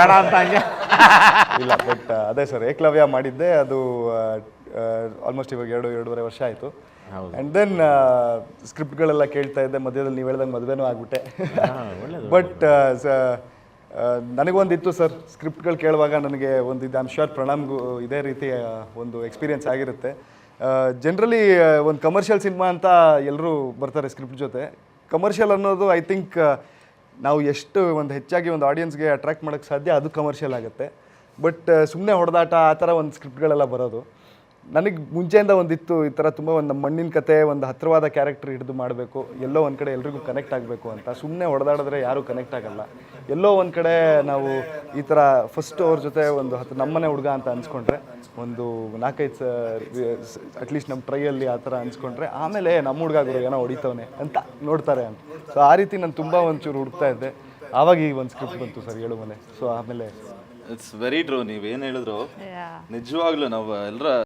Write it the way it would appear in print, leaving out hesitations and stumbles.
ಬೇಡ ಅಂತ ಹಂಗೆ ಇಲ್ಲ ಬಟ್ ಅದೇ ಸರ್ ಏಕಲವ್ಯ ಮಾಡಿದ್ದೆ ಅದು ಆಲ್ಮೋಸ್ಟ್ ಇವಾಗ 2.5 ವರ್ಷ ಆಯಿತು. ಆ್ಯಂಡ್ ದೆನ್ ಸ್ಕ್ರಿಪ್ಟ್ಗಳೆಲ್ಲ ಕೇಳ್ತಾ ಇದ್ದೆ, ಮಧ್ಯದಲ್ಲಿ ನೀವು ಹೇಳ್ದಂಗೆ ಮದುವೆನೂ ಆಗ್ಬಿಟ್ಟೆ. ಬಟ್ ನನಗೊಂದಿತ್ತು ಸರ್, ಸ್ಕ್ರಿಪ್ಟ್ಗಳು ಕೇಳುವಾಗ ನನಗೆ ಒಂದು ಇದು ಐಮ್ ಶ್ಯೂರ್ ಪ್ರಣಾಮ್ಗೂ ಇದೇ ರೀತಿಯ ಒಂದು ಎಕ್ಸ್ಪೀರಿಯನ್ಸ್ ಆಗಿರುತ್ತೆ. ಜನರಲಿ ಒಂದು ಕಮರ್ಷಿಯಲ್ ಸಿನಿಮಾ ಅಂತ ಎಲ್ಲರೂ ಬರ್ತಾರೆ ಸ್ಕ್ರಿಪ್ಟ್ ಜೊತೆ. ಕಮರ್ಷಿಯಲ್ ಅನ್ನೋದು ಐ ಥಿಂಕ್ ನಾವು ಎಷ್ಟು ಒಂದು ಹೆಚ್ಚಾಗಿ ಒಂದು ಆಡಿಯನ್ಸ್ಗೆ ಅಟ್ರಾಕ್ಟ್ ಮಾಡೋಕ್ಕೆ ಸಾಧ್ಯ, ಅದು ಕಮರ್ಷಿಯಲ್ ಆಗುತ್ತೆ. ಬಟ್ ಸುಮ್ಮನೆ ಹೊಡೆದಾಟ ಆ ಥರ ಒಂದು ಸ್ಕ್ರಿಪ್ಟ್ಗಳೆಲ್ಲ ಬರೋದು ನನಗೆ ಮುಂಚೆಯಿಂದ ಒಂದಿತ್ತು. ಈ ಥರ ತುಂಬ ಒಂದು ನಮ್ಮ ಮಣ್ಣಿನ ಕತೆ, ಒಂದು ಹತ್ತಿರವಾದ ಕ್ಯಾರೆಕ್ಟರ್ ಹಿಡಿದು ಮಾಡಬೇಕು, ಎಲ್ಲೋ ಒಂದು ಕಡೆ ಎಲ್ರಿಗೂ ಕನೆಕ್ಟ್ ಆಗಬೇಕು ಅಂತ. ಸುಮ್ಮನೆ ಹೊಡೆದಾಡಿದ್ರೆ ಯಾರೂ ಕನೆಕ್ಟ್ ಆಗಲ್ಲ. ಎಲ್ಲೋ ಒಂದು ಕಡೆ ನಾವು ಈ ಥರ ಫಸ್ಟು ಅವ್ರ ಜೊತೆ ಒಂದು ನಮ್ಮನೆ ಹುಡುಗ ಅಂತ ಅನ್ಸ್ಕೊಂಡ್ರೆ, ಒಂದು 4-5 ಅಟ್ಲೀಸ್ಟ್ ನಮ್ಮ ಟ್ರೈಯಲ್ಲಿ ಆ ಥರ ಅನ್ಸ್ಕೊಂಡ್ರೆ, ಆಮೇಲೆ ನಮ್ಮ ಹುಡುಗ ಗುರು ಏನೋ ಹೊಡಿತವನೆ ಅಂತ ನೋಡ್ತಾರೆ ಅಂತ. ಸೊ ಆ ರೀತಿ ನಾನು ತುಂಬ ಒಂಚೂರು ಹುಡುಕ್ತಾ ಇದ್ದೆ. ಆವಾಗ ಈ ಒಂದು ಸ್ಕ್ರಿಪ್ಟ್ ಬಂತು ಸರ್, 7 ಮನೆ. ಸೊ ಆಮೇಲೆ ಇಟ್ಸ್ ವೆರಿ ಟ್ರೂ. ನೀವೇನು ಹೇಳಿದ್ರು ನಿಜವಾಗ್ಲೂ ನಾವು ಎಲ್ಲರ